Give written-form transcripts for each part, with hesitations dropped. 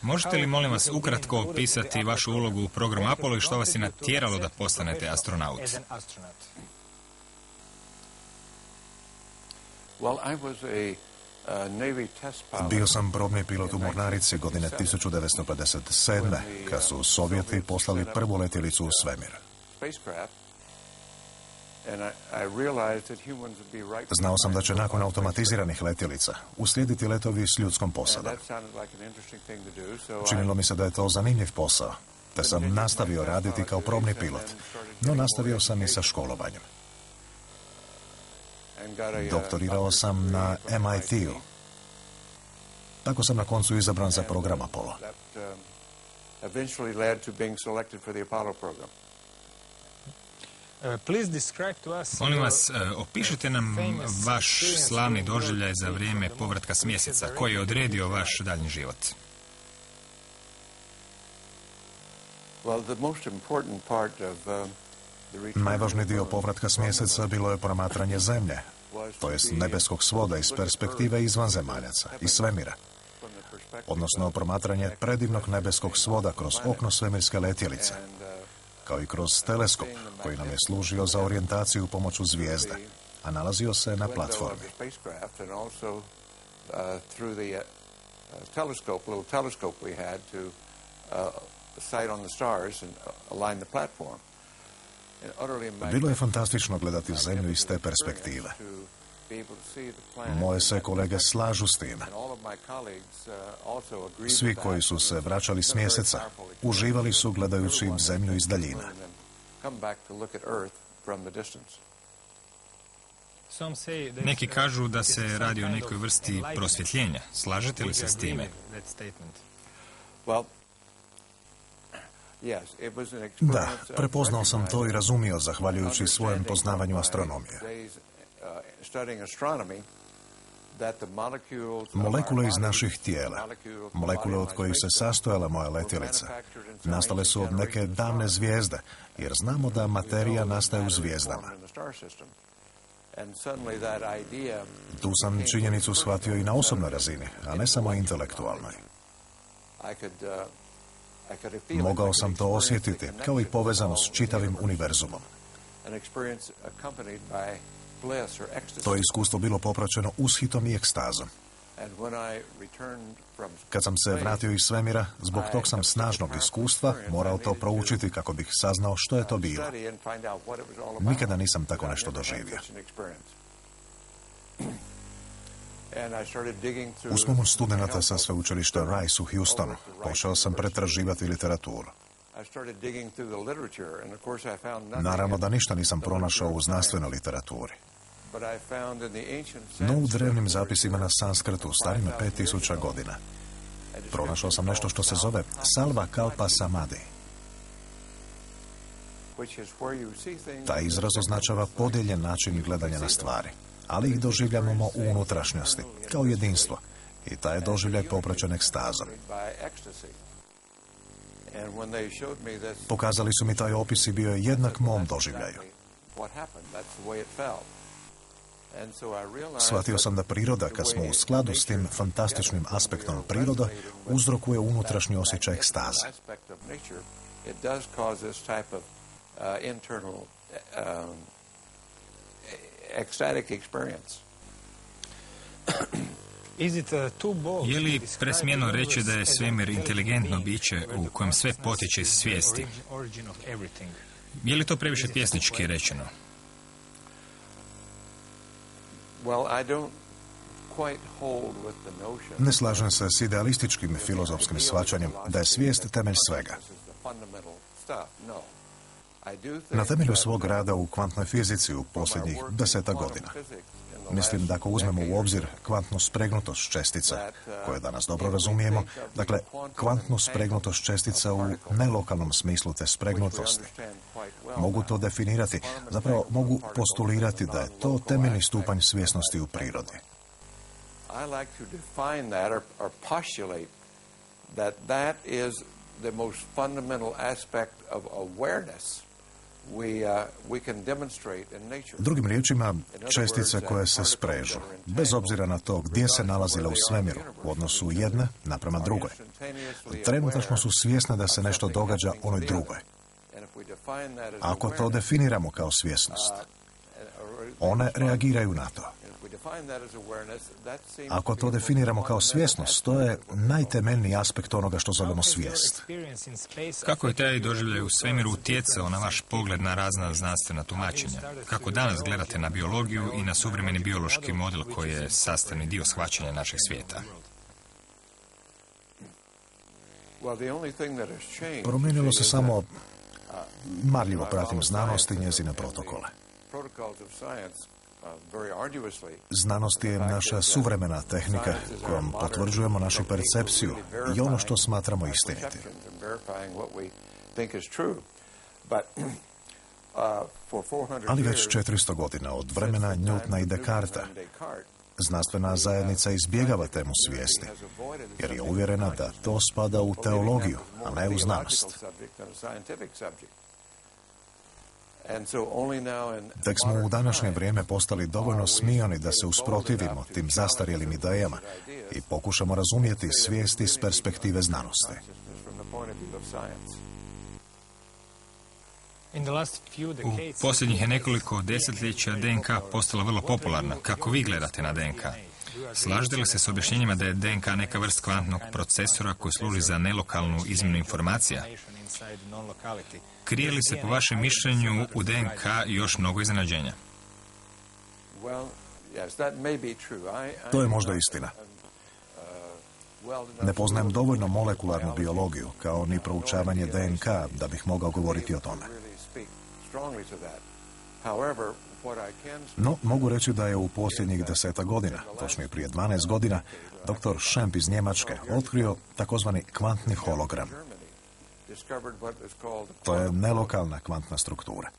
Možete li, molim vas, ukratko opisati vašu ulogu u programu Apollo i što vas je natjeralo da postanete astronaut? Bio sam probni pilot u mornarici godine 1957. kad su Sovjeti poslali prvu letjelicu u svemir. Znao sam da će nakon automatiziranih letjelica uslijediti letovi s ljudskom posadom. Činilo mi se da je to zanimljiv posao, te sam nastavio raditi kao probni pilot, no nastavio sam i sa školovanjem. Doktorirao sam na MIT-u. Tako sam na koncu izabran za program Apollo. Molim vas, opišite nam vaš slavni doživljaj za vrijeme povratka s mjeseca, koji je odredio vaš daljnji život. Najvažniji dio povratka s mjeseca bilo je promatranje Zemlje, to jest nebeskog svoda iz perspektive izvanzemaljaca, iz svemira. Odnosno promatranje predivnog nebeskog svoda kroz okno svemirske letjelice, kao i kroz teleskop koji nam je služio za orijentaciju pomoću zvijezde, a nalazio se na platformi. Bilo je fantastično gledati Zemlju iz te perspektive. Moje se kolege slažu s time. Svi koji su se vraćali s mjeseca uživali su gledajući Zemlju iz daljine. Neki kažu da se radi o nekoj vrsti prosvjetljenja. Slažete li se s time? Da, prepoznao sam to i razumio zahvaljujući svojem poznavanju astronomije. Molekule iz naših tijela, molekule od kojih se sastojala moja letjelica, nastale su od neke davne zvijezde, jer znamo da materija nastaje u zvijezdama. Tu sam činjenicu shvatio i na osobnoj razini, a ne samo intelektualnoj. Mogao sam to osjetiti, kao i povezano s čitavim univerzumom. To je iskustvo bilo popraćeno ushitom i ekstazom. Kad sam se vratio iz svemira, zbog tog sam snažnog iskustva morao to proučiti kako bih saznao što je to bilo. Nikada nisam tako nešto doživio. U svom studenata sa sveučilišta Rice u Houstonu počeo sam pretraživati literaturu. Naravno da ništa nisam pronašao u znanstvenoj literaturi. No u drevnim zapisima na sanskrtu starim 5000 godina pronašao sam nešto što se zove Salva Kalpa Samadhi. Taj izraz označava podijeljen način gledanja na stvari, ali ih doživljavamo u unutrašnjosti, kao jedinstvo. I taj je doživljaj popraćen ekstazom. Pokazali su mi taj opis i bio je jednak mom doživljaju. Shvatio sam da priroda, kad smo u skladu s tim fantastičnim aspektom priroda, uzrokuje unutrašnji osjećaj ekstaze. Je li presmjeno reći da je svemir inteligentno biće u kojem sve potiče iz svijesti? Je li to previše pjesnički rečeno? Ne slažem se s idealističkim filozofskim shvaćanjem da je svijest temelj svega. Na temelju svog rada u kvantnoj fizici u posljednjih 10 godina, mislim da ako uzmemo u obzir kvantnu spregnutost čestica, koje danas dobro razumijemo, dakle, kvantnu spregnutost čestica u nelokalnom smislu te spregnutosti, mogu to definirati, zapravo mogu postulirati da je to temeljni stupanj svjesnosti u prirodi. That is the most fundamental aspect of awareness Drugim riječima, čestice koje se sprežu, bez obzira na to gdje se nalazile u svemiru, u odnosu jedne naprema drugoj. Trenutačno su svjesne da se nešto događa onoj drugoj. Ako to definiramo kao svjesnost, one reagiraju na to. Ako to definiramo kao svjesnost, to je najtemeljniji aspekt onoga što zovemo svijest. Kako je taj doživljaj u svemiru utjecao na vaš pogled na razna znanstvena tumačenja? Kako danas gledate na biologiju i na suvremeni biološki model koji je sastavni dio shvaćanja našeg svijeta? Promijenilo se samo, marljivo pratim znanost i njezine protokole. Znanost je naša suvremena tehnika kojom potvrđujemo našu percepciju i ono što smatramo istinitim. Ali već 400 godina od vremena Newtona i Descartesa znanstvena zajednica izbjegava temu svijesti, jer je uvjerena da to spada u teologiju, a ne u znanost. Tek smo u današnje vrijeme postali dovoljno smijani da se usprotivimo tim zastarjelim idejama i pokušamo razumjeti svijest iz perspektive znanosti. U posljednjih je nekoliko desetljeća DNK postala vrlo popularna. Kako vi gledate na DNK? Slažete li se s objašnjenjima da je DNK neka vrst kvantnog procesora koji služi za nelokalnu izmjenu informacija? Krije li se po vašem mišljenju u DNK još mnogo iznenađenja? To je možda istina. Ne poznajem dovoljno molekularnu biologiju, kao ni proučavanje DNK, da bih mogao govoriti o tome. No, mogu reći da je u posljednjih 10 godina, točnije prije 12 godina, dr. Schempp iz Njemačke otkrio takozvani kvantni hologram. To je nelokalna kvantna struktura.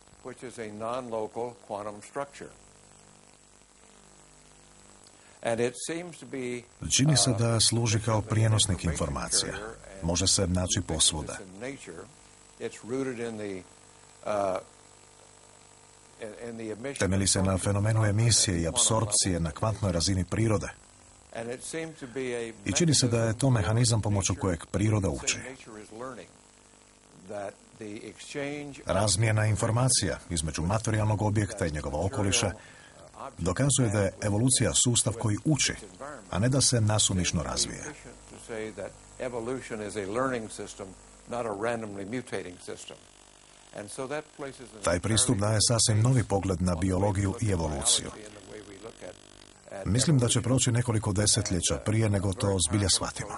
Čini se da služi kao prijenosnik informacija. Može se naći posvuda. Temelji se na fenomenu emisije i apsorpcije na kvantnoj razini prirode. I čini se da je to mehanizam pomoću kojeg priroda uči. Razmjena informacija između materijalnog objekta i njegova okoliša dokazuje da je evolucija sustav koji uči, a ne da se nasumišno razvije. Taj pristup daje sasvim novi pogled na biologiju i evoluciju. Mislim da će proći nekoliko desetljeća prije nego to zbilja shvatimo.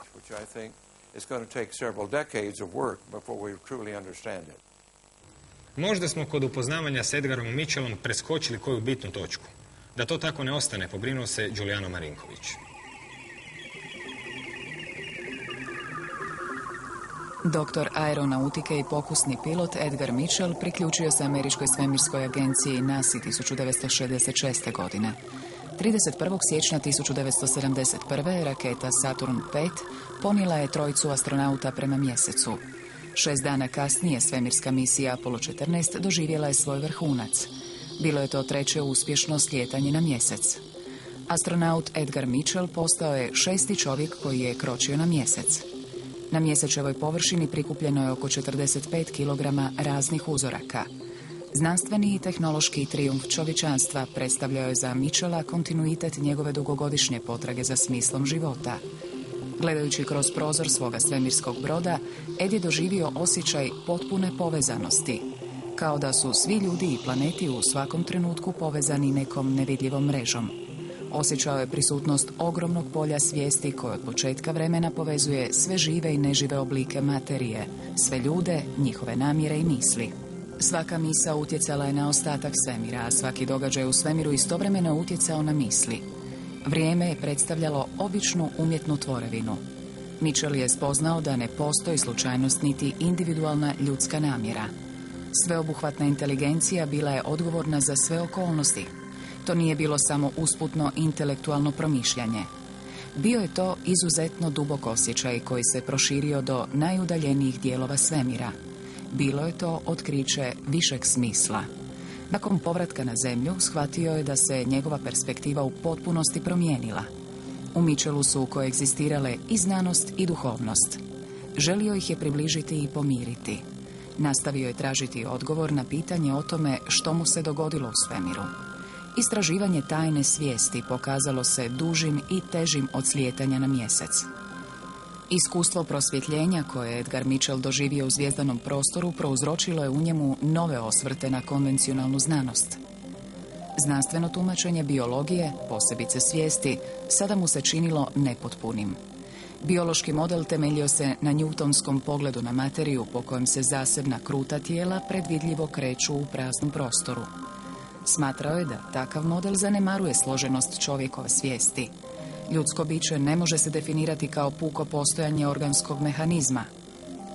Možda smo kod upoznavanja s Edgarom Mitchellom preskočili koju bitnu točku. Da to tako ne ostane, pobrinuo se Giuliano Marinković. Doktor aeronautike i pokusni pilot Edgar Mitchell priključio se američkoj svemirskoj agenciji NASA 1966. godine. 31. siječnja 1971. raketa Saturn V ponijela je trojicu astronauta prema mjesecu. 6 dana kasnije svemirska misija Apollo 14 doživjela je svoj vrhunac. Bilo je to treće uspješno slijetanje na mjesec. Astronaut Edgar Mitchell postao je 6. čovjek koji je kročio na mjesec. Na mjesečevoj površini prikupljeno je oko 45 kg raznih uzoraka. Znanstveni i tehnološki trijumf čovječanstva predstavljao je za Mitchella kontinuitet njegove dugogodišnje potrage za smislom života. Gledajući kroz prozor svoga svemirskog broda, Ed je doživio osjećaj potpune povezanosti, kao da su svi ljudi i planeti u svakom trenutku povezani nekom nevidljivom mrežom. Osjećao je prisutnost ogromnog polja svijesti koje od početka vremena povezuje sve žive i nežive oblike materije, sve ljude, njihove namjere i misli. Svaka misao utjecala je na ostatak svemira, a svaki događaj u svemiru istovremeno utjecao na misli. Vrijeme je predstavljalo običnu umjetnu tvorevinu. Mitchell je spoznao da ne postoji slučajnost niti individualna ljudska namjera. Sveobuhvatna inteligencija bila je odgovorna za sve okolnosti. To nije bilo samo usputno intelektualno promišljanje. Bio je to izuzetno dubok osjećaj koji se proširio do najudaljenijih dijelova svemira. bilo je to otkriće višeg smisla. Nakon povratka na zemlju, shvatio je da se njegova perspektiva u potpunosti promijenila. U Mitchellu su koegzistirale i znanost i duhovnost. Želio ih je približiti i pomiriti. Nastavio je tražiti odgovor na pitanje o tome što mu se dogodilo u svemiru. Istraživanje tajne svijesti pokazalo se dužim i težim od slijetanja na mjesec. Iskustvo prosvjetljenja koje je Edgar Mitchell doživio u zvjezdanom prostoru prouzročilo je u njemu nove osvrte na konvencionalnu znanost. Znanstveno tumačenje biologije, posebice svijesti, sada mu se činilo nepotpunim. Biološki model temeljio se na newtonskom pogledu na materiju po kojem se zasebna kruta tijela predvidljivo kreću u praznom prostoru. Smatrao je da takav model zanemaruje složenost čovjekove svijesti. Ljudsko biće ne može se definirati kao puko postojanje organskog mehanizma.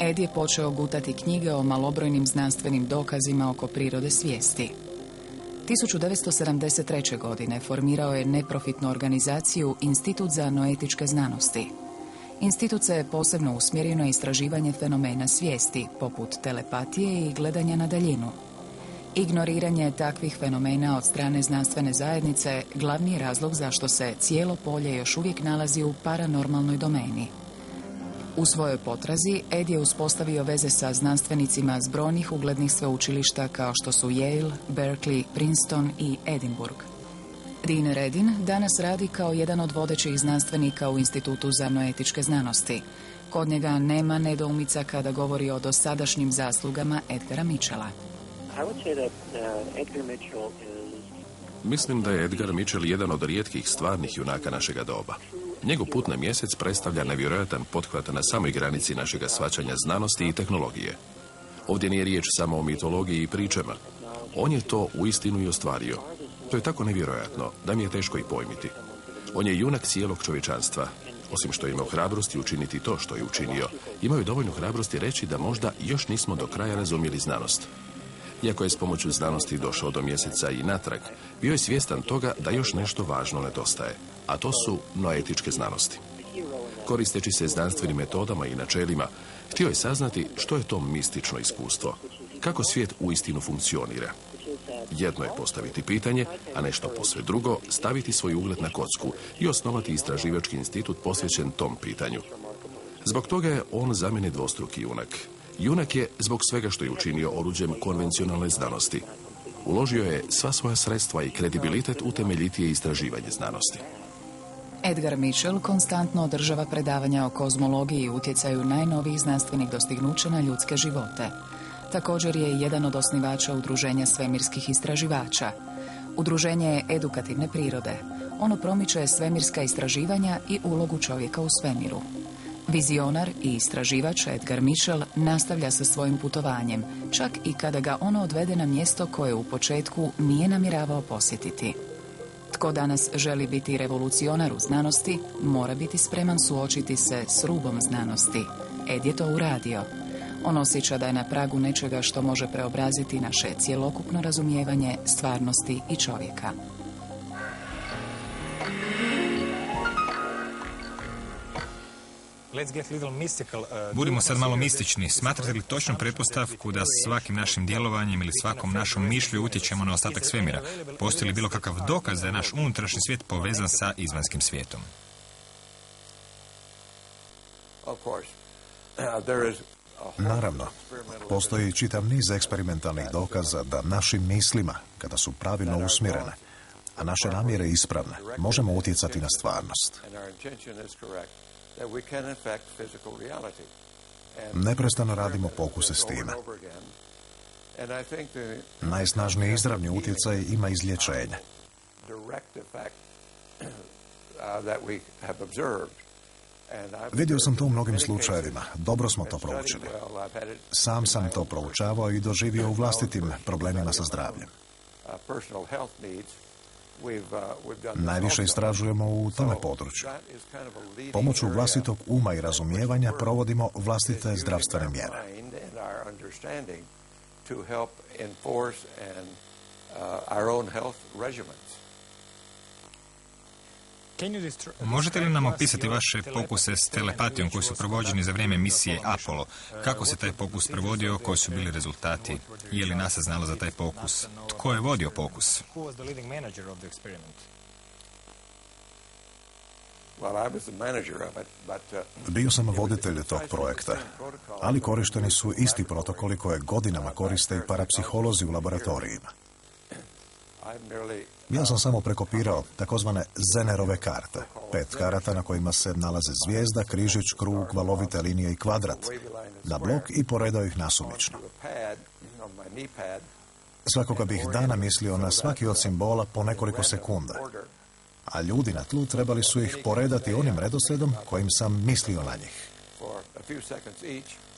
Ed je počeo gutati knjige o malobrojnim znanstvenim dokazima oko prirode svijesti. 1973. godine formirao je neprofitnu organizaciju Institut za noetičke znanosti. Institut se je posebno usmjerio na istraživanje fenomena svijesti, poput telepatije i gledanja na daljinu. Ignoriranje takvih fenomena od strane znanstvene zajednice glavni je razlog zašto se cijelo polje još uvijek nalazi u paranormalnoj domeni. U svojoj potrazi Ed je uspostavio veze sa znanstvenicima s brojnih uglednih sveučilišta kao što su Yale, Berkeley, Princeton i Edinburgh. Dean Radin danas radi kao jedan od vodećih znanstvenika u Institutu za noetičke znanosti. Kod njega nema nedoumica kada govori o dosadašnjim zaslugama Edgara Mitchella. Mislim da je Edgar Mitchell jedan od rijetkih stvarnih junaka našega doba. Njegov put na mjesec predstavlja nevjerojatan pothvat na samoj granici našega shvaćanja znanosti i tehnologije. Ovdje nije riječ samo o mitologiji i pričama. On je to uistinu i ostvario. To je tako nevjerojatno da mi je teško i pojmiti. On je junak cijelog čovječanstva. Osim što je imao hrabrosti učiniti to što je učinio, imao je dovoljno hrabrosti reći da možda još nismo do kraja razumjeli znanost. Iako je s pomoću znanosti došao do mjeseca i natrag, bio je svjestan toga da još nešto važno nedostaje, a to su noetičke znanosti. Koristeći se znanstvenim metodama i načelima, htio je saznati što je to mistično iskustvo, kako svijet uistinu funkcionira. Jedno je postaviti pitanje, a nešto posve drugo, staviti svoj ugled na kocku i osnovati istraživački institut posvećen tom pitanju. Zbog toga je on za mene dvostruki junak. Junak je zbog svega što je učinio oruđem konvencionalne znanosti. Uložio je sva svoja sredstva i kredibilitet u temeljitije istraživanje znanosti. Edgar Mitchell konstantno održava predavanja o kozmologiji i utjecaju najnovijih znanstvenih dostignuća na ljudske živote. Također je jedan od osnivača Udruženja svemirskih istraživača. Udruženje je edukativne prirode. Ono promiče svemirska istraživanja i ulogu čovjeka u svemiru. Vizionar i istraživač Edgar Mitchell nastavlja sa svojim putovanjem, čak i kada ga ono odvede na mjesto koje u početku nije namjeravao posjetiti. Tko danas želi biti revolucionar u znanosti, mora biti spreman suočiti se s rubom znanosti. Ed je to uradio. On osjeća da je na pragu nečega što može preobraziti naše cjelokupno razumijevanje stvarnosti i čovjeka. Budimo sad malo mistični. Smatrate li točnu pretpostavku da svakim našim djelovanjem ili svakom našom mišlju utječemo na ostatak svemira? Postoji li bilo kakav dokaz da je naš unutrašnji svijet povezan sa izvanskim svijetom? Naravno, postoji čitav niz eksperimentalnih dokaza da našim mislima, kada su pravilno usmjerene, a naše namjere ispravne, možemo utjecati na stvarnost. Neprestano radimo pokuse s time. Najsnažniji izravni utjecaj ima izlječenje. Vidio sam to u mnogim slučajevima. Dobro smo to proučili. Sam sam to proučavao i doživio u vlastitim problemima sa zdravljem. Najviše istražujemo u tome području. Pomoću vlastitog uma i razumijevanja provodimo vlastite zdravstvene mjere. Možete li nam opisati vaše pokuse s telepatijom koji su provođeni za vrijeme misije Apollo? Kako se taj pokus provodio, koji su bili rezultati? Je li NASA znala za taj pokus? Tko je vodio pokus? Bio sam voditelj tog projekta, ali korišteni su isti protokoli koje godinama koriste i parapsiholozi u laboratorijima. Ja sam samo prekopirao takozvane Zenerove karte. 5 karata na kojima se nalaze zvijezda, križić, krug, valovite linije i kvadrat. Na blok i poredao ih nasumično. Svakoga bih dana mislio na svaki od simbola po nekoliko sekunda. A ljudi na tlu trebali su ih poredati onim redoslijedom kojim sam mislio na njih.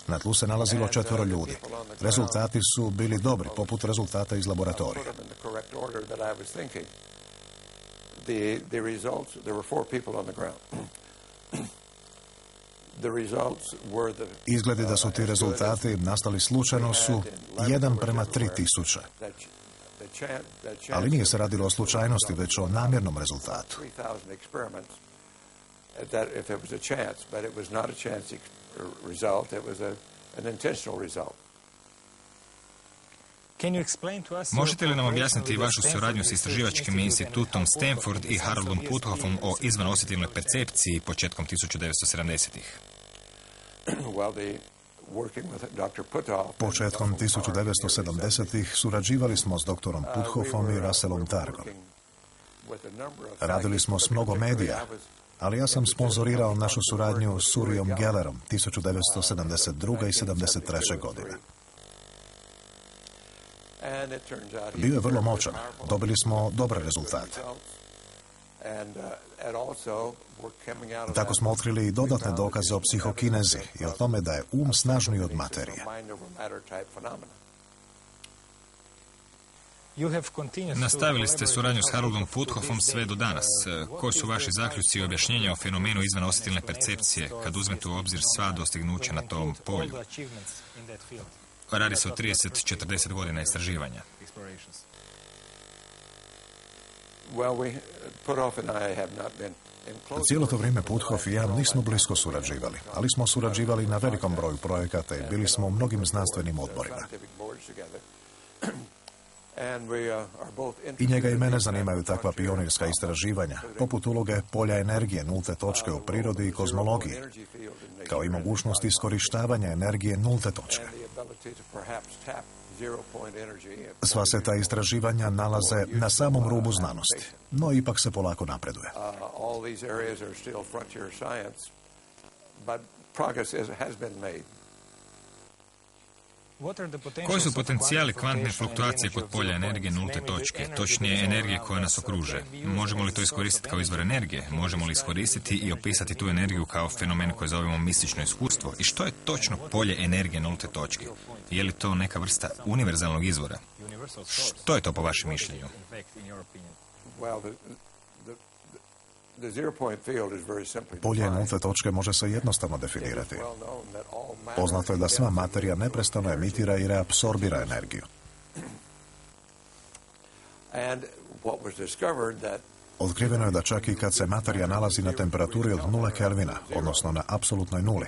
Na tlu se nalazilo 4 ljudi. Rezultati su bili dobri, poput rezultata iz laboratorija. Izgledi da su ti rezultati nastali slučajno su 1:3000. Ali nije se radilo o slučajnosti, već o namjernom rezultatu. Možete li nam objasniti vašu suradnju s istraživačkim institutom Stanford i Haroldom Puthoffom o izvanosjetilnoj percepciji početkom 1970-ih? Početkom 1970-ih surađivali smo s doktorom Puthoffom i Russellom Targom. Radili smo s mnogo medija, ali ja sam sponzorirao našu suradnju s Uriom Gellerom 1972. i 73. godine. Bio je vrlo moćan. Dobili smo dobre rezultate. Tako smo otkrili i dodatne dokaze o psihokinezi i o tome da je snažniji od materije. Nastavili ste suradnju s Haroldom Puthoffom sve do danas. Koji su vaši zaključci i objašnjenja o fenomenu izvanosjetilne percepcije kad uzmete u obzir sva dostignuća na tom polju? Radi se o 30-40 godina istraživanja. Cijelo to vrijeme Puthoff i ja nismo blisko surađivali, ali smo surađivali na velikom broju projekata i bili smo u mnogim znanstvenim odborima. I njega i mene zanimaju takva pionirska istraživanja, poput uloge polja energije nulte točke u prirodi i kozmologiji, kao i mogućnost iskorištavanja energije nulte točke. Sva se ta istraživanja nalaze na samom rubu znanosti, no ipak se polako napreduje. Koji su potencijali kvantne fluktuacije kod polja energije nulte točke, točnije energije koja nas okruže? Možemo li to iskoristiti kao izvor energije? Možemo li iskoristiti i opisati tu energiju kao fenomen koji zovemo mistično iskustvo? I što je točno polje energije nulte točke? Je li to neka vrsta univerzalnog izvora? Što je to po vašem mišljenju? Polje nulte točke može se jednostavno definirati. Poznato je da sva materija neprestano emitira i reapsorbira energiju. Otkriveno je da čak i kad se materija nalazi na temperaturi od 0 Kelvina, odnosno na apsolutnoj nuli,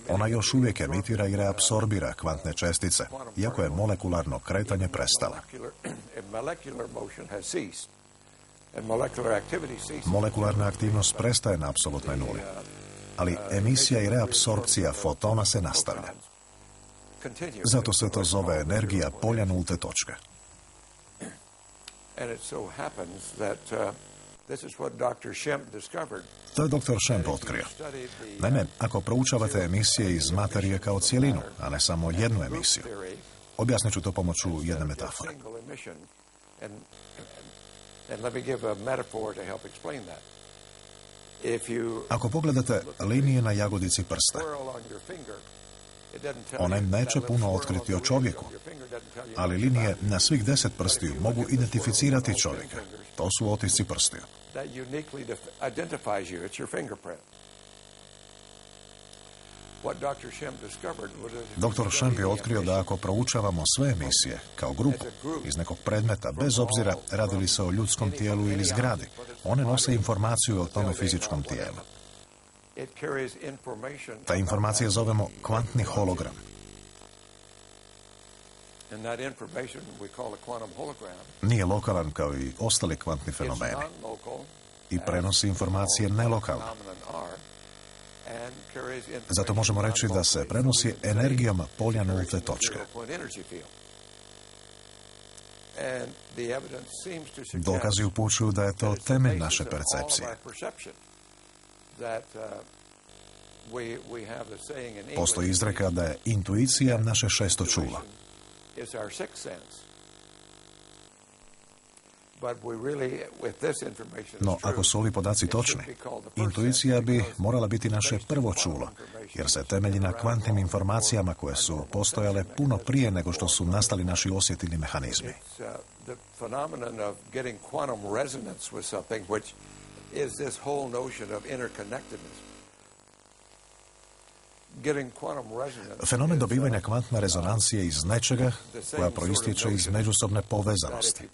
ona još uvijek emitira i reapsorbira kvantne čestice, iako je molekularno kretanje prestalo. Molekularna aktivnost prestaje na apsolutnoj nuli, ali emisija i reapsorpcija fotona se nastavlja. Zato se to zove energija polja nulte točke. To je dr. Schempp otkrio. Naime, ako proučavate emisije iz materije kao cijelinu, a ne samo jednu emisiju, objasnit ću to pomoću jedne metafore. Ako pogledate linije na jagodici prsta, one neće puno otkriti o čovjeku, ali linije na svih 10 prstiju mogu identificirati čovjeka. To su otisci prstiju. Dr. Schempp je otkrio da ako proučavamo sve emisije kao grupu iz nekog predmeta, bez obzira radi li se o ljudskom tijelu ili zgradi, one nose informaciju o tome fizičkom tijelu. Ta informacija zovemo kvantni hologram. Nije lokalan kao i ostali kvantni fenomeni i prenosi informacije nelokalno. Zato možemo reći da se prenosi energijama polja nulte točke. Dokazi upućuju da je to temelj naše percepcije. Postoji izreka da je intuicija naše šesto čulo. No, ako su ovi podaci točni, intuicija bi morala biti naše prvo čulo, jer se temelji na kvantnim informacijama koje su postojale puno prije nego što su nastali naši osjetilni mehanizmi. Fenomen dobivanja kvantne rezonancije iz nečega koja proistječe iz međusobne povezanosti.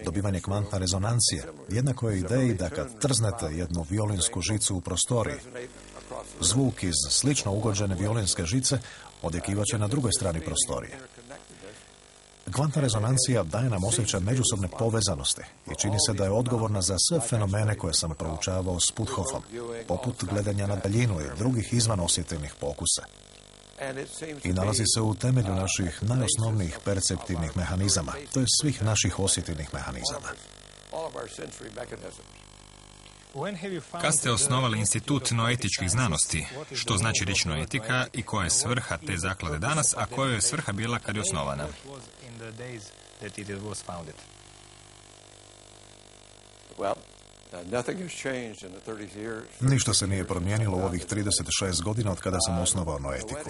Dobivanje kvantne rezonancije jednako je ideji da kad trznete jednu violinsku žicu u prostoriji, zvuk iz slično ugođene violinske žice odjekivaće na drugoj strani prostorije. Kvantna rezonancija daje nam osjećaj međusobne povezanosti i čini se da je odgovorna za sve fenomene koje sam proučavao s Puthoffom, poput gledanja na daljinu i drugih izvanosjetilnih pokusa. I nalazi se u temelju naših najosnovnijih perceptivnih mehanizama, to je svih naših osjetilnih mehanizama. Kad ste osnovali Institut noetičkih znanosti, što znači riječ noetika i koja je svrha te zaklade danas, a koja je svrha bila kad je osnovana? Ništa se nije promijenilo u ovih 36 godina od kada sam osnovao noetiku.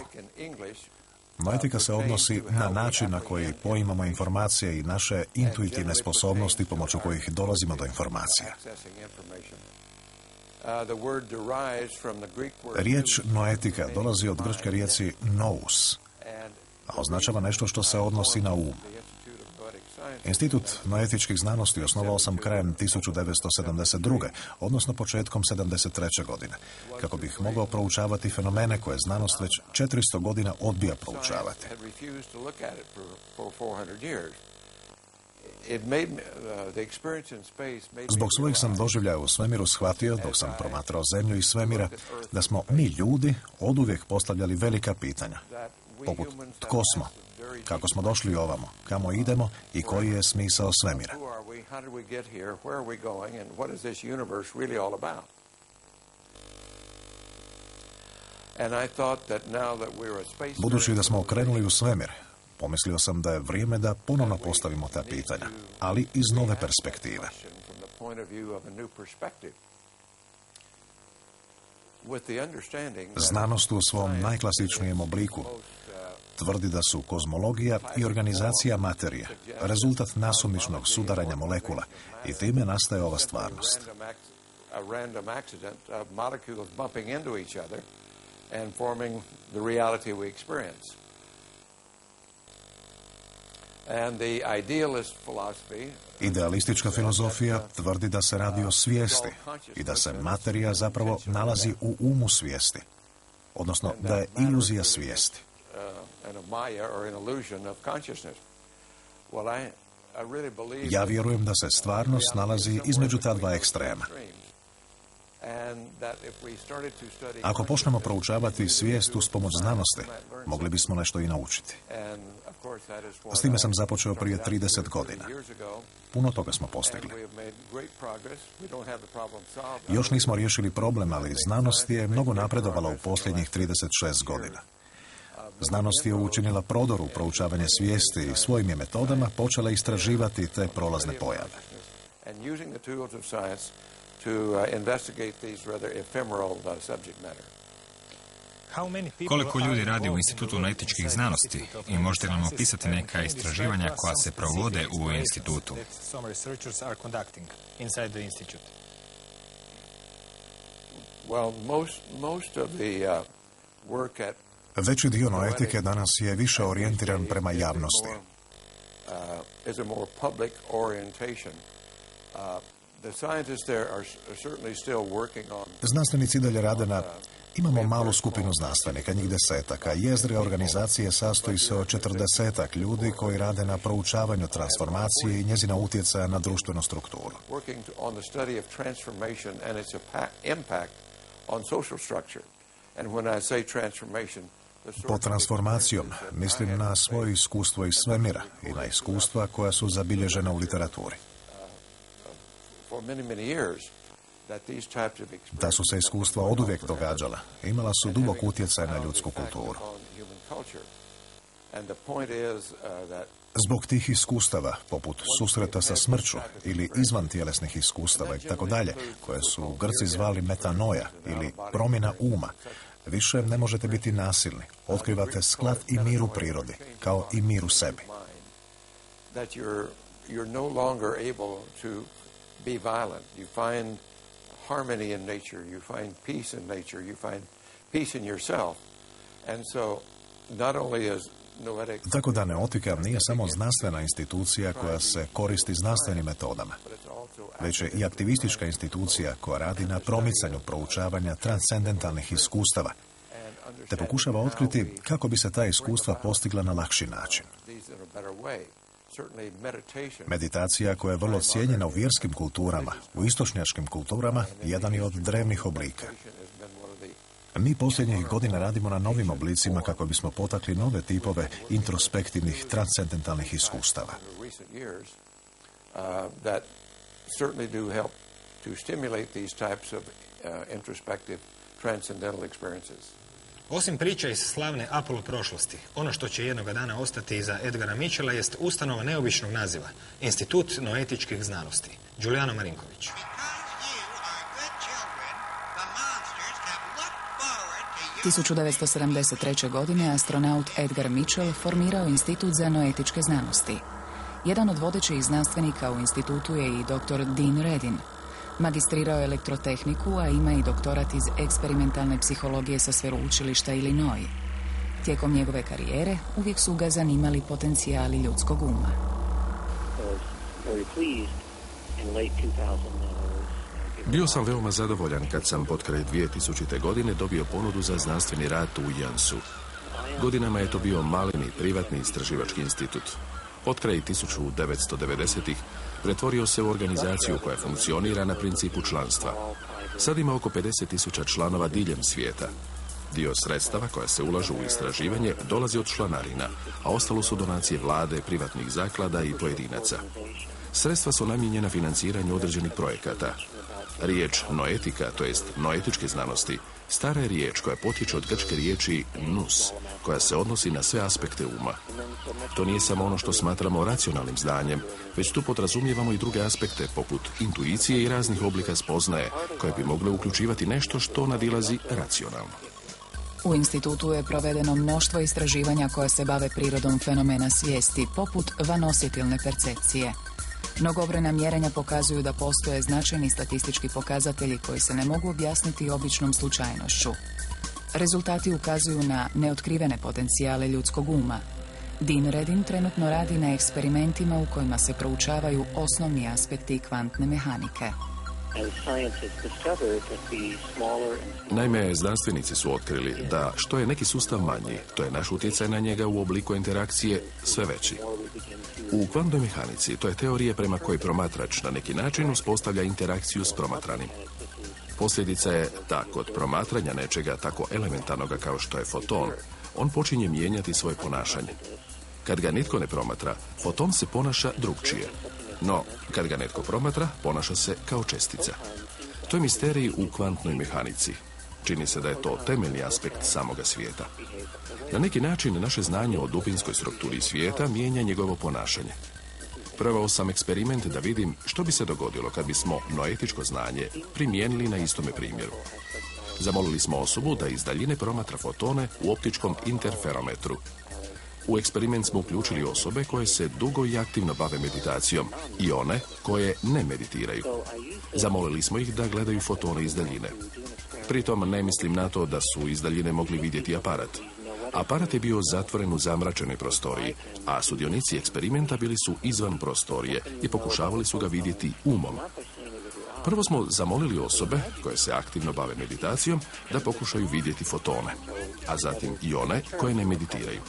Noetika se odnosi na način na koji poimamo informacije i naše intuitivne sposobnosti pomoću kojih dolazimo do informacija. Riječ noetika dolazi od grčke riječi nous, a označava nešto što se odnosi na um. Institut noetičkih znanosti osnovao sam krajem 1972. odnosno početkom 1973. godine, kako bih mogao proučavati fenomene koje znanost već 400 godina odbija proučavati. Zbog svojih sam doživljaja u svemiru shvatio, dok sam promatrao zemlju i svemira, da smo mi ljudi oduvijek postavljali velika pitanja, poput tko smo, kako smo došli ovamo, kamo idemo i koji je smisao svemira. Budući da smo okrenuli u svemir, pomislio sam da je vrijeme da ponovno postavimo ta pitanja, ali iz nove perspektive. Znanost u svom najklasičnijem obliku tvrdi da su kozmologija i organizacija materije rezultat nasumičnog sudaranja molekula i time nastaje ova stvarnost. Idealistička filozofija tvrdi da se radi o svijesti i da se materija zapravo nalazi u umu svijesti, odnosno da je iluzija svijesti. Ja vjerujem da se stvarnost nalazi između ta dva ekstrema. Ako počnemo proučavati svijest uz pomoć znanosti, mogli bismo nešto i naučiti. S time sam započeo prije 30 godina. Puno toga smo postigli. Još nismo riješili problem, ali znanost je mnogo napredovala u posljednjih 36 godina. Znanost je učinila prodor u proučavanje svijesti i svojim je metodama počela istraživati te prolazne pojave. Koliko ljudi radi u Institutu noetičkih znanosti i možete nam opisati neka istraživanja koja se provode u institutu? Veći dio noetike danas je više orijentiran prema javnosti. Znanstvenici dalje rade na... Imamo malu skupinu znanstvenika, njih 10-ak, a jezgra organizacije sastoji se od 40-ak ljudi koji rade na proučavanju transformacije i njezina utjecaja na društvenu strukturu. Pod transformacijom mislim na svoje iskustvo iz svemira i na iskustva koja su zabilježena u literaturi. Ta su se iskustva oduvijek događala. Imala su dubok utjecaj na ljudsku kulturu. Zbog tih iskustava, poput susreta sa smrću ili izvantjelesnih iskustava i tako dalje, koje su Grci zvali metanoja ili promjena uma, više ne možete biti nasilni. Otkrivate sklad i mir u prirodi, kao i mir u sebi. Harmony in nature, you find peace in nature, you find peace in yourself. And so, not only is noetic... Tako da neotika nije samo znanstvena institucija koja se koristi znanstvenim metodama, već je i aktivistička institucija koja radi na promicanju proučavanja transcendentalnih iskustava, te pokušava otkriti kako bi se ta iskustva postigla na lakši način. Meditacija koja je vrlo cijenjena u vjerskim kulturama, u istočnjačkim kulturama, jedan je od drevnih oblika. Mi posljednjih godina radimo na novim oblicima kako bismo potakli nove tipove introspektivnih transcendentalnih iskustava. Osim priče iz slavne Apollo prošlosti, ono što će jednoga dana ostati iza Edgara Mitchella jest ustanova neobičnog naziva, Institut noetičkih znanosti. Giuliano Marinković. 1973. godine astronaut Edgar Mitchell formirao Institut za noetičke znanosti. Jedan od vodećih znanstvenika u institutu je i dr. Dean Radin. Magistrirao je elektrotehniku, a ima i doktorat iz eksperimentalne psihologije sa sveučilišta Illinois. Tijekom njegove karijere uvijek su ga zanimali potencijali ljudskog uma. Bio sam veoma zadovoljan kad sam potkraj 2000. godine dobio ponudu za znanstveni rad u Jansu. Godinama je to bio maleni privatni istraživački institut. Potkraj 1990-ih pretvorio se u organizaciju koja funkcionira na principu članstva. Sad ima oko 50.000 članova diljem svijeta. Dio sredstava koja se ulažu u istraživanje dolazi od članarina, a ostalo su donacije vlade, privatnih zaklada i pojedinaca. Sredstva su namijenjena financiranju određenih projekata. Riječ noetika, to jest noetičke znanosti, stara je riječ koja potječe od grčke riječi nous, koja se odnosi na sve aspekte uma. To nije samo ono što smatramo racionalnim znanjem, već tu podrazumijevamo i druge aspekte, poput intuicije i raznih oblika spoznaje, koje bi mogle uključivati nešto što nadilazi racionalno. U institutu je provedeno mnoštvo istraživanja koja se bave prirodom fenomena svijesti, poput vanosjetilne percepcije. Mnogobrojna mjerenja pokazuju da postoje značajni statistički pokazatelji koji se ne mogu objasniti običnom slučajnošću. Rezultati ukazuju na neotkrivene potencijale ljudskog uma. Dean Radin trenutno radi na eksperimentima u kojima se proučavaju osnovni aspekti kvantne mehanike. Naime, znanstvenici su otkrili da što je neki sustav manji, to je naš utjecaj na njega u obliku interakcije sve veći. U kvantnoj mehanici to je teorija prema kojoj promatrač na neki način uspostavlja interakciju s promatranim. Posljedica je da kod promatranja nečega tako elementarnoga kao što je foton, on počinje mijenjati svoje ponašanje. Kad ga nitko ne promatra, foton se ponaša drukčije. No, kad ga netko promatra, ponaša se kao čestica. To je misterij u kvantnoj mehanici. Čini se da je to temeljni aspekt samoga svijeta. Na neki način naše znanje o dubinskoj strukturi svijeta mijenja njegovo ponašanje. Proveo sam eksperiment da vidim što bi se dogodilo kad bismo noetičko znanje primijenili na istome primjeru. Zamolili smo osobu da iz daljine promatra fotone u optičkom interferometru. U eksperiment smo uključili osobe koje se dugo i aktivno bave meditacijom i one koje ne meditiraju. Zamolili smo ih da gledaju fotone iz daljine. Pritom ne mislim na to da su iz daljine mogli vidjeti aparat. Aparat je bio zatvoren u zamračenoj prostoriji, a sudionici eksperimenta bili su izvan prostorije i pokušavali su ga vidjeti umom. Prvo smo zamolili osobe koje se aktivno bave meditacijom da pokušaju vidjeti fotone, a zatim i one koje ne meditiraju.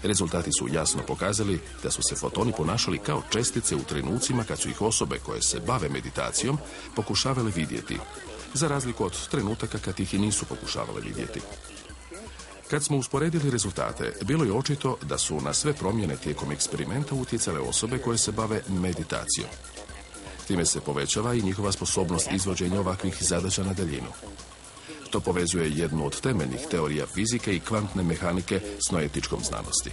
Rezultati su jasno pokazali da su se fotoni ponašali kao čestice u trenucima kad su ih osobe koje se bave meditacijom pokušavale vidjeti, za razliku od trenutaka kad ih i nisu pokušavale vidjeti. Kad smo usporedili rezultate, bilo je očito da su na sve promjene tijekom eksperimenta utjecale osobe koje se bave meditacijom. Time se povećava i njihova sposobnost izvođenja ovakvih zadaća na daljinu. To povezuje jednu od temeljnih teorija fizike i kvantne mehanike s noetičkom znanosti.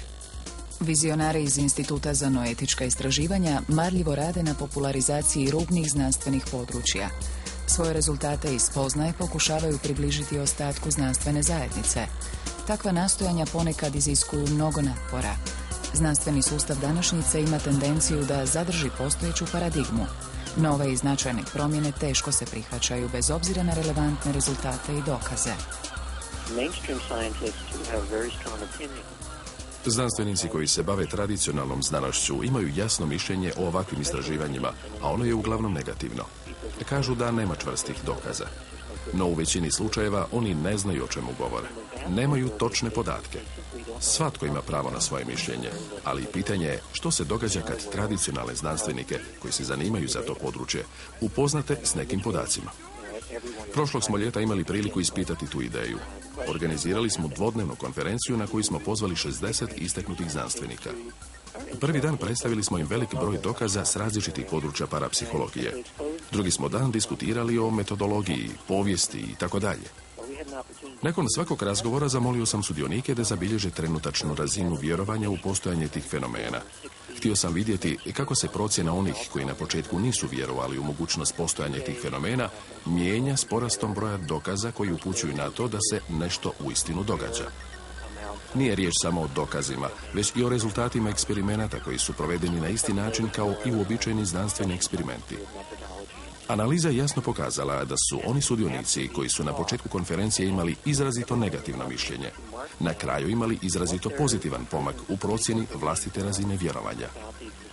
Vizionari iz Instituta za noetička istraživanja marljivo rade na popularizaciji rubnih znanstvenih područja. Svoje rezultate i spoznaje pokušavaju približiti ostatku znanstvene zajednice. Takva nastojanja ponekad iziskuju mnogo napora. Znanstveni sustav današnjice ima tendenciju da zadrži postojeću paradigmu. Nove i značajne promjene teško se prihvaćaju bez obzira na relevantne rezultate i dokaze. Znanstvenici koji se bave tradicionalnom znanošću imaju jasno mišljenje o ovakvim istraživanjima, a ono je uglavnom negativno. Kažu da nema čvrstih dokaza. No u većini slučajeva oni ne znaju o čemu govore. Nemaju točne podatke. Svatko ima pravo na svoje mišljenje, ali pitanje je što se događa kad tradicionalne znanstvenike koji se zanimaju za to područje upoznate s nekim podacima. Prošlog smo ljeta imali priliku ispitati tu ideju. Organizirali smo dvodnevnu konferenciju na koju smo pozvali 60 istaknutih znanstvenika. Prvi dan predstavili smo im velik broj dokaza s različitih područja parapsihologije. Drugi smo dan diskutirali o metodologiji, povijesti i tako dalje. Nakon svakog razgovora zamolio sam sudionike da zabilježe trenutačnu razinu vjerovanja u postojanje tih fenomena. Htio sam vidjeti kako se procjena onih koji na početku nisu vjerovali u mogućnost postojanja tih fenomena mijenja s porastom broja dokaza koji upućuju na to da se nešto uistinu događa. Nije riječ samo o dokazima, već i o rezultatima eksperimenata koji su provedeni na isti način kao i uobičajeni znanstveni eksperimenti. Analiza je jasno pokazala da su oni sudionici koji su na početku konferencije imali izrazito negativno mišljenje, na kraju imali izrazito pozitivan pomak u procjeni vlastite razine vjerovanja.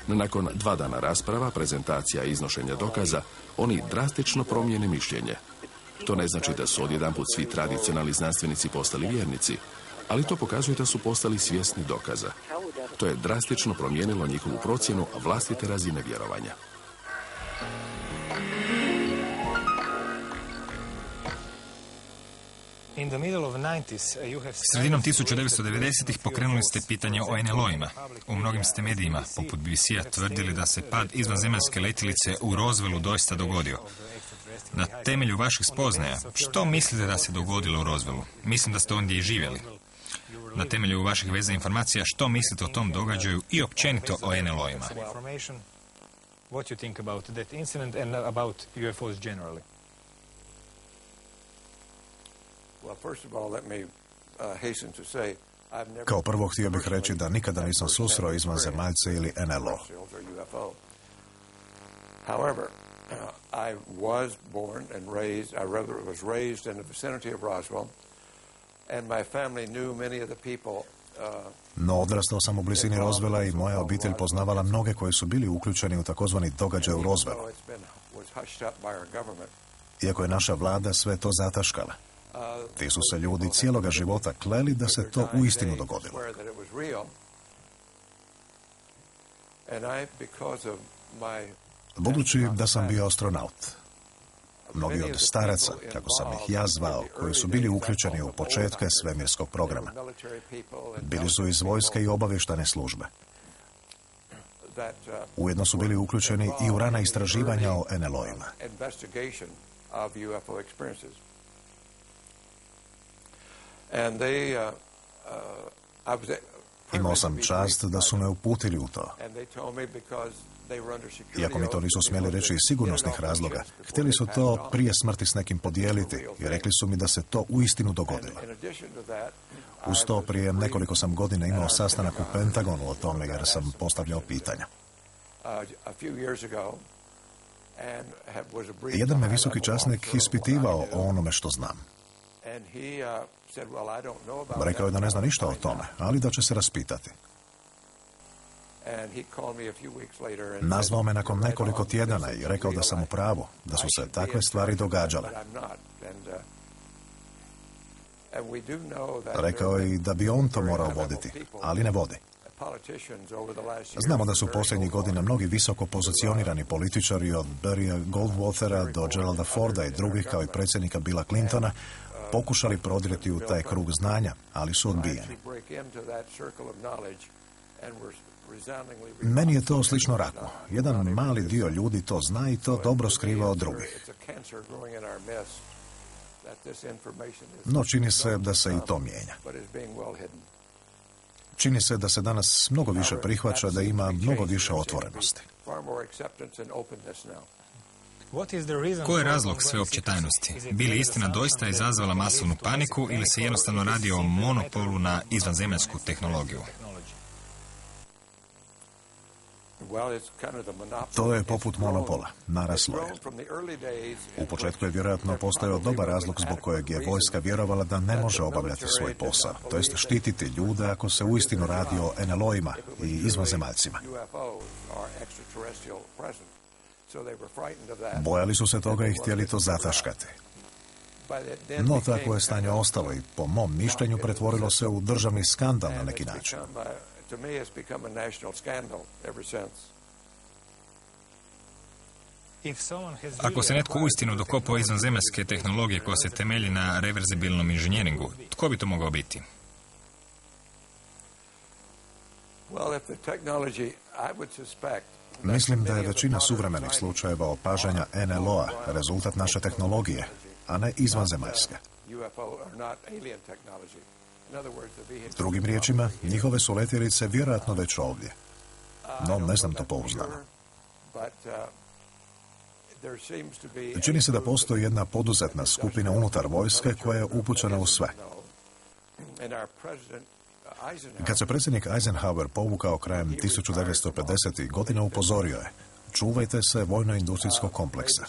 Nakon 2 dana rasprava, prezentacija i iznošenja dokaza, oni drastično promijene mišljenje. To ne znači da su odjedanput svi tradicionalni znanstvenici postali vjernici, ali to pokazuje da su postali svjesni dokaza. To je drastično promijenilo njihovu procjenu vlastite razine vjerovanja. Sredinom 1990-ih pokrenuli ste pitanje o NLO-ima. U mnogim ste medijima, poput BBC-a, tvrdili da se pad izvanzemaljske letjelice u Roswellu doista dogodio. Na temelju vaših spoznaja, što mislite da se dogodilo u Roswellu? Mislim da ste ondje i živjeli. Na temelju vaših veza informacija, što mislite o tom događaju i općenito o NLO-ima? Kao prvo htio bih reći da nikada nisam susreo izvanzemaljce ili NLO. However, I was born and raised, I rather was raised in the vicinity of Roswell, and my family knew many of the people. No, odrastao sam u blizini Roswella i moja obitelj poznavala mnoge koji su bili uključeni u takozvani događaj u Roswellu. Iako je naša vlada sve to zataškala. Ti su se ljudi cijeloga života kleli da se to uistinu dogodilo. Budući da sam bio astronaut, mnogi od staraca, kako sam ih ja zvao, koji su bili uključeni u početke svemirskog programa, bili su iz vojske i obavještajne službe. Ujedno su bili uključeni i u rana istraživanja o NLO-ima. Imao sam čast da su me uputili u to. Iako mi to nisu smjeli reći iz sigurnosnih razloga, htjeli su to prije smrti s nekim podijeliti i rekli su mi da se to uistinu dogodilo. Uz to prije nekoliko sam godina imao sastanak u Pentagonu o tome jer sam postavljao pitanja. Jedan me visoki časnik ispitivao o onome što znam. Rekao je da ne zna ništa o tome, ali da će se raspitati. Nazvao me nakon nekoliko tjedana i rekao da sam u pravu, da su se takve stvari događale. Rekao je i da bi on to morao voditi, ali ne vodi. Znamo da su posljednjih godina mnogi visoko pozicionirani političari od Barrya Goldwatera do Geralda Forda i drugih kao i predsjednika Billa Clintona pokušali prodrijeti u taj krug znanja, ali su odbijeni. Meni je to slično raku. Jedan mali dio ljudi to zna i to dobro skriva od drugih. No čini se da se i to mijenja. Čini se da se danas mnogo više prihvaća, da ima mnogo više otvorenosti. Koji je razlog sveopće tajnosti? Bi li istina doista izazvala masovnu paniku ili se jednostavno radi o monopolu na izvanzemaljsku tehnologiju? To je poput monopola, naraslo je. U početku je vjerojatno postojao dobar razlog zbog kojeg je vojska vjerovala da ne može obavljati svoj posao, to jest štititi ljude ako se uistinu radi o NLO-ima i izvanzemaljcima. Bojali su se toga i htjeli to zataškati. No tako je stanje ostalo i po mom mišljenju pretvorilo se u državni skandal na neki način. To me has become a national scandal ever since. Ako se netko uistinu dokopao izvanzemaljske tehnologije koja se temelji na reverzibilnom inženjeringu, tko bi to mogao biti? Mislim da je većina suvremenih slučajeva opažanja NLO-a rezultat naše tehnologije, a ne izvanzemaljske. Drugim riječima, njihove su letjelice vjerojatno već ovdje. No, ne znam to pouzdano. Čini se da postoji jedna poduzetna skupina unutar vojske koja je upućena u sve. Kad se predsjednik Eisenhower povukao krajem 1950. godina, upozorio je: čuvajte se vojno-industrijskog kompleksa.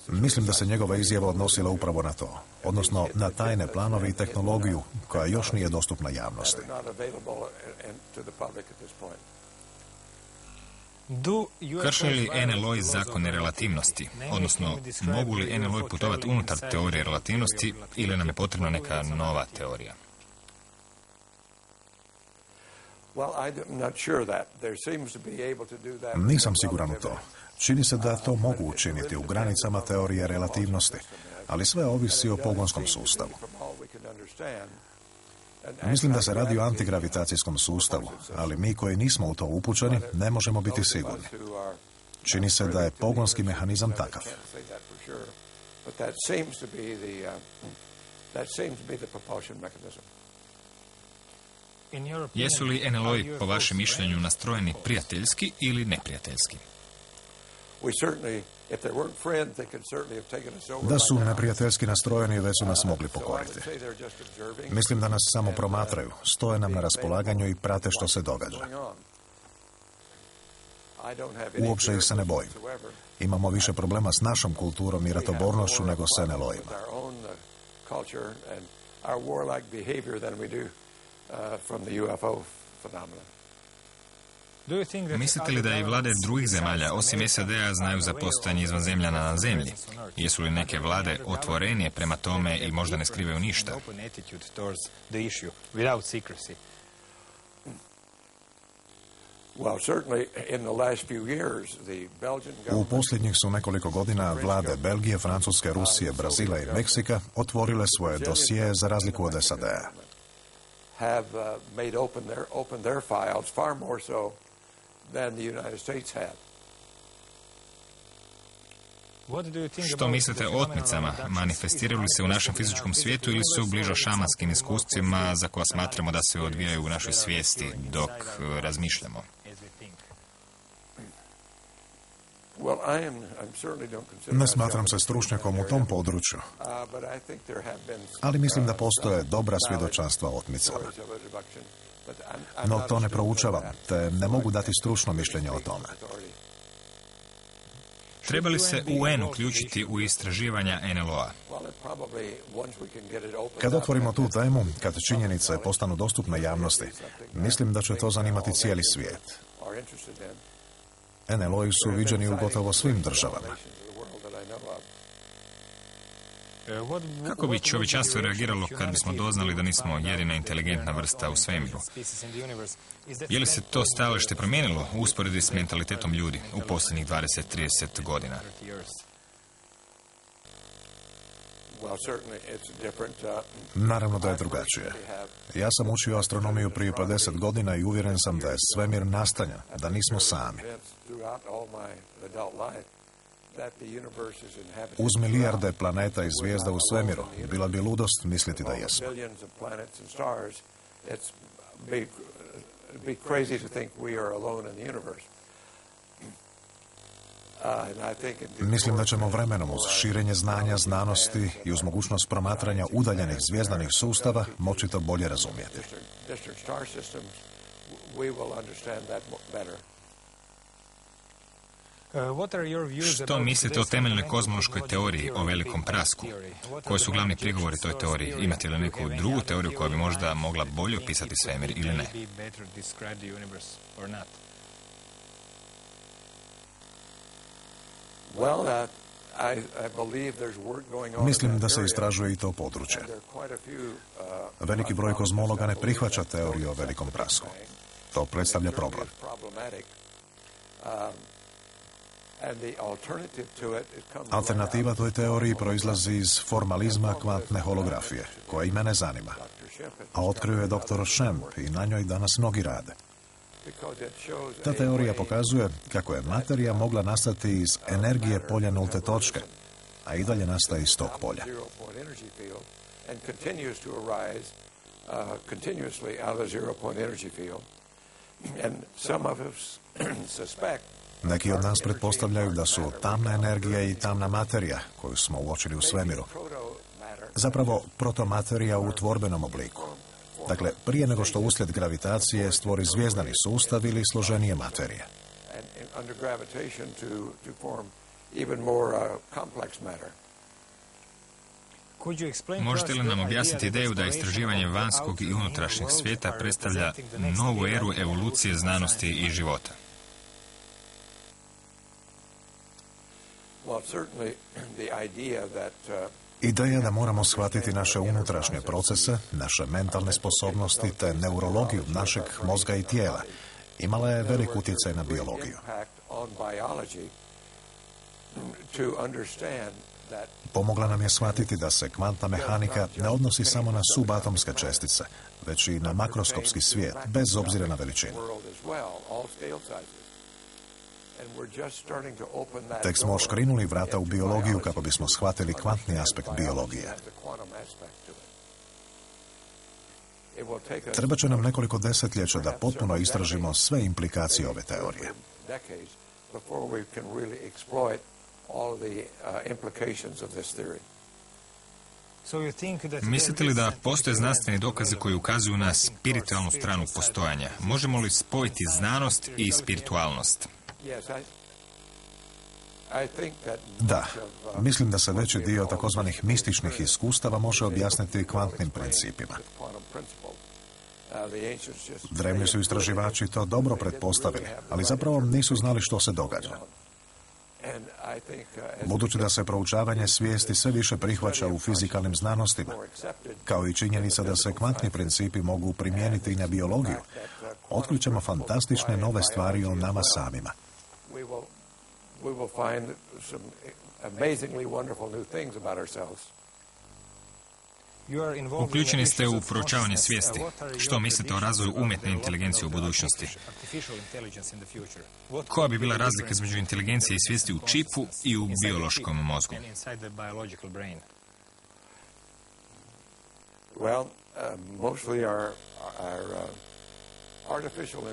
Mislim da se njegova izjava odnosila upravo na to, odnosno na tajne planove i tehnologiju koja još nije dostupna javnosti. Krše li NLO zakone relativnosti, odnosno mogu li NLO putovati unutar teorije relativnosti ili nam je potrebna neka nova teorija? Nisam siguran u to. Čini se da to mogu učiniti u granicama teorije relativnosti, ali sve ovisi o pogonskom sustavu. Mislim da se radi o antigravitacijskom sustavu, ali mi koji nismo u to upućeni ne možemo biti sigurni. Čini se da je pogonski mehanizam takav. Jesu li NLO-i po vašem mišljenju nastrojeni prijateljski ili neprijateljski? Da su neprijateljski nastrojeni, već su nas mogli pokoriti. Mislim da nas samo promatraju, stoje nam na raspolaganju i prate što se događa. Uopće ih se ne bojim. Imamo više problema s našom kulturom i ratobornošću nego s NLO-ima. Mislite li da i vlade drugih zemalja, osim SAD-a, znaju za postojanje izvanzemljana na zemlji? Jesu li neke vlade otvorenije prema tome i možda ne skrivaju ništa? U posljednjih su nekoliko godina vlade Belgije, Francuske, Rusije, Brazila i Meksika otvorile svoje dosije za razliku od SAD-a. Što mislite o otmicama? Manifestiraju li se u našem fizičkom svijetu ili su bliže šamanskim iskustvima za koja smatramo da se odvijaju u našoj svijesti dok razmišljamo? Ne smatram se stručnjakom u tom području, ali mislim da postoje dobra svjedočanstva o otmicama. No to ne proučavam, te ne mogu dati stručno mišljenje o tome. Treba li se UN uključiti u istraživanja NLO-a? Kad otvorimo tu temu, kad činjenice postanu dostupne javnosti, mislim da će to zanimati cijeli svijet. NLO-i su viđeni u gotovo svim državama. Kako bi čovječanstvo reagiralo kad bismo doznali da nismo jedina inteligentna vrsta u svemiru? Je li se to stajalište promijenilo u usporedbi s mentalitetom ljudi u posljednjih 20-30 godina? Naravno da je drugačije. Ja sam učio astronomiju prije 50 godina i uvjeren sam da je svemir nastanjen, da nismo sami. Uz milijarde planeta i zvijezda u svemiru, bila bi ludost misliti da jesmo. Mislim da ćemo vremenom uz širenje znanja, znanosti i uz mogućnost promatranja udaljenih zvjezdanih sustava moći to bolje razumjeti. Što mislite o temeljnoj kozmološkoj teoriji o velikom prasku? Koji su glavni prigovori toj teoriji? Imate li neku drugu teoriju koja bi možda mogla bolje opisati svemir ili ne? Mislim da se istražuje i to područje. Veliki broj kozmologa ne prihvaća teoriju o velikom prasku. To predstavlja problem. Alternativa toj teoriji proizlazi iz formalizma kvantne holografije, koja i mene zanima. A otkrio je dr. Schempp i na njoj danas mnogi rade. Ta teorija pokazuje kako je materija mogla nastati iz energije polja nulte točke, a i dalje nastaje iz tog polja. Neki od nas pretpostavljaju da su tamna energija i tamna materija, koju smo uočili u svemiru, zapravo protomaterija u tvorbenom obliku. Dakle, prije nego što uslijed gravitacije stvori zvijezdani sustav ili složenije materije. Možete li nam objasniti ideju da istraživanje vanjskog i unutrašnjeg svijeta predstavlja novu eru evolucije znanosti i života? Ideja da moramo shvatiti naše unutrašnje procese, naše mentalne sposobnosti te neurologiju našeg mozga i tijela imala je velik utjecaj na biologiju. Pomogla nam je shvatiti da se kvantna mehanika ne odnosi samo na subatomske čestice, već i na makroskopski svijet, bez obzira na veličinu. Tek smo škrinuli vrata u biologiju kako bismo shvatili kvantni aspekt biologije. Treba će nam nekoliko desetljeća da potpuno istražimo sve implikacije ove teorije. Mislite li da postoje znanstveni dokazi koji ukazuju na spiritualnu stranu postojanja? Možemo li spojiti znanost i spiritualnost? Da, mislim da se veći dio takozvanih mističnih iskustava može objasniti kvantnim principima. Drevni su istraživači to dobro pretpostavili, ali zapravo nisu znali što se događa. Budući da se proučavanje svijesti sve više prihvaća u fizikalnim znanostima, kao i činjenica da se kvantni principi mogu primijeniti i na biologiju, otkrićemo fantastične nove stvari o nama samima. Uključeni ste u proučavanje svijesti. Što mislite o razvoju umjetne inteligencije u budućnosti? Koja bi bila razlika između inteligencije i svijesti u čipu i u biološkom mozgu?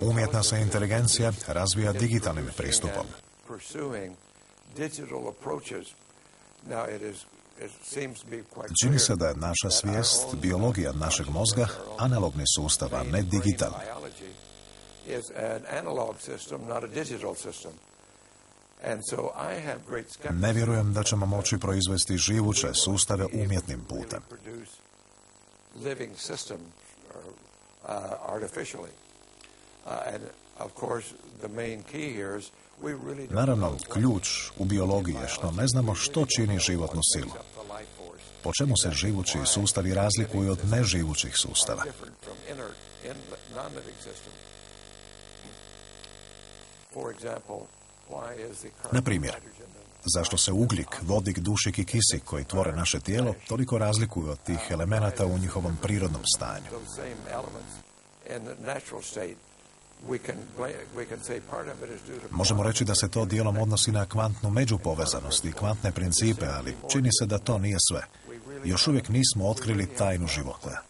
Umjetna se inteligencija razvija digitalnim pristupom. Čini se da je naša svijest, biologija našeg mozga, analogni sustav, a ne digitalni. Ne vjerujem da ćemo moći proizvesti živuće sustave umjetnim putem. Naravno, ključ u biologiji je što ne znamo što čini životnu silu. Po čemu se živući sustavi razlikuju od neživućih sustava? Na primjer, zašto se ugljik, vodik, dušik i kisik koji tvore naše tijelo toliko razlikuju od tih elemenata u njihovom prirodnom stanju? Možemo reći da se to dijelom odnosi na kvantnu međupovezanost i kvantne principe, ali čini se da to nije sve. Još uvijek nismo otkrili tajnu života.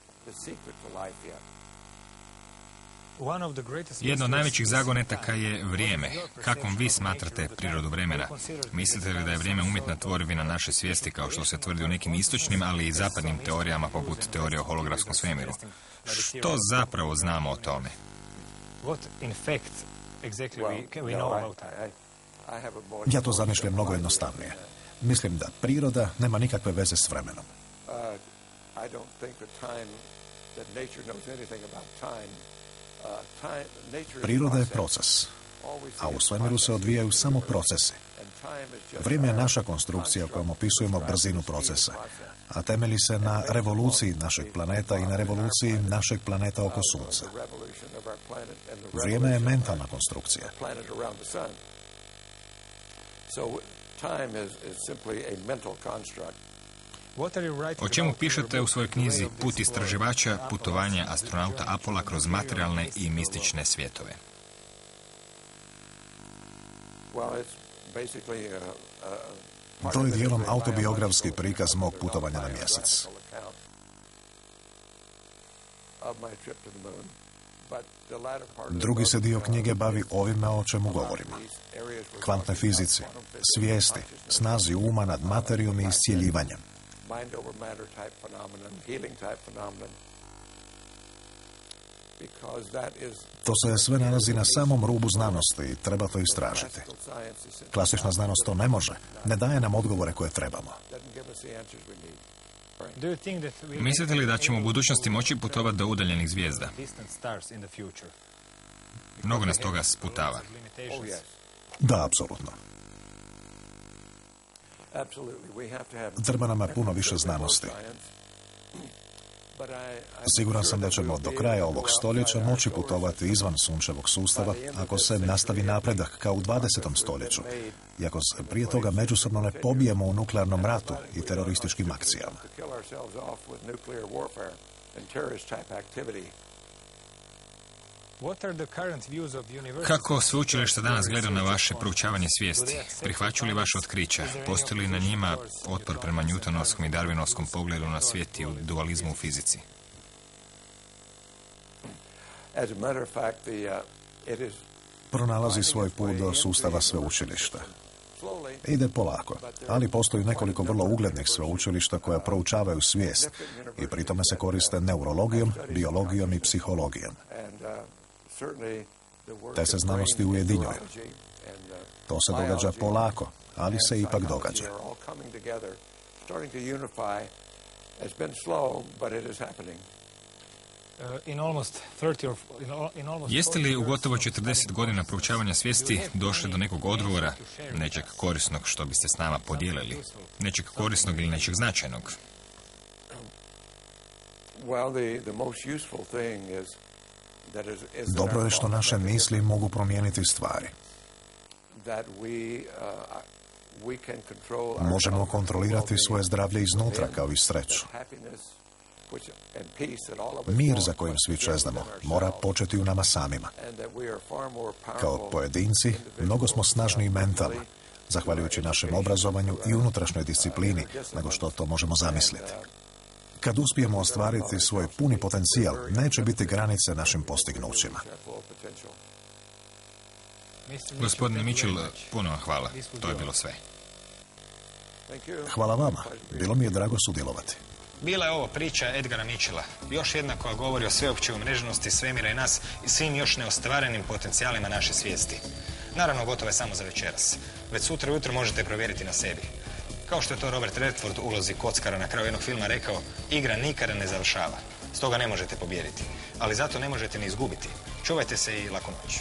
Jedno od najvećih zagonetaka je vrijeme. Kakvom vi smatrate prirodu vremena? Mislite li da je vrijeme umjetna tvorevina naše svijesti, kao što se tvrdi u nekim istočnim, ali i zapadnim teorijama, poput teorije o holografskom svemiru? Što zapravo znamo o tome? Ja to zamišljam mnogo jednostavnije. Mislim da priroda nema nikakve veze s vremenom. Priroda je proces, a u svemiru se odvijaju samo procesi. Vrijeme je naša konstrukcija kojom opisujemo brzinu procesa, a temelji se na revoluciji našeg planeta i na revoluciji našeg planeta oko Sunca. Vrijeme je mentalna konstrukcija. O čemu pišete u svojoj knjizi Put istraživača, putovanja astronauta Apola kroz materijalne i mistične svjetove? To je dijelom autobiografski prikaz mog putovanja na mjesec. Drugi se dio knjige bavi ovime o čemu govorimo. Kvantnoj fizici, svijesti, snazi uma nad materijom i iscjeljivanjem. To se sve nalazi na samom rubu znanosti i treba to istražiti. Klasična znanost to ne može, ne daje nam odgovore koje trebamo. Mislite li da ćemo u budućnosti moći putovati do udaljenih zvijezda? Mnogo nas toga sputava. Da, apsolutno. Treba nam puno više znanosti. Siguran sam da ćemo do kraja ovog stoljeća moći putovati izvan sunčevog sustava ako se nastavi napredak kao u 20. stoljeću i ako se prije toga međusobno ne pobijemo u nuklearnom ratu i terorističkim akcijama. Kako sveučilište danas gleda na vaše proučavanje svijesti? Prihvaćaju li vaše otkrića? Postoji li na njima otpor prema newtonovskom i darwinovskom pogledu na svijet i u dualizmu u fizici? Pronalazi svoj put do sustava sveučilišta. Ide polako, ali postoji nekoliko vrlo uglednih sveučilišta koja proučavaju svijest i pri tome se koriste neurologijom, biologijom i psihologijom. Te se znanosti ujedinjuju. To se događa polako, ali se ipak događa. Jeste li u gotovo 40 godina proučavanja svijesti došli do nekog odgovora, nečeg korisnog što biste s nama podijelili, nečeg korisnog ili nečeg značajnog? Dobro je što naše misli mogu promijeniti stvari. Možemo kontrolirati svoje zdravlje iznutra, kao i sreću. Mir za kojim svi čeznemo mora početi u nama samima. Kao pojedinci, mnogo smo snažniji mentalno, zahvaljujući našem obrazovanju i unutrašnjoj disciplini, nego što to možemo zamisliti. Kad uspijemo ostvariti svoj puni potencijal, neće biti granice našim postignućima. Gospodine Mitchell, puno vam hvala. To je bilo sve. Hvala vama. Bilo mi je drago sudjelovati. Bila je ovo priča Edgara Mitchella, još jedna koja govori o sveopćoj umreženosti svemira i nas i svim još neostvarenim potencijalima naše svijesti. Naravno, gotovo je samo za večeras. Već sutra ujutro možete provjeriti na sebi. Kao što je to Robert Redford u ulozi kockara na kraju jednog filma rekao, igra nikada ne završava. Stoga ne možete pobijediti. Ali zato ne možete ni izgubiti. Čuvajte se i laku noć.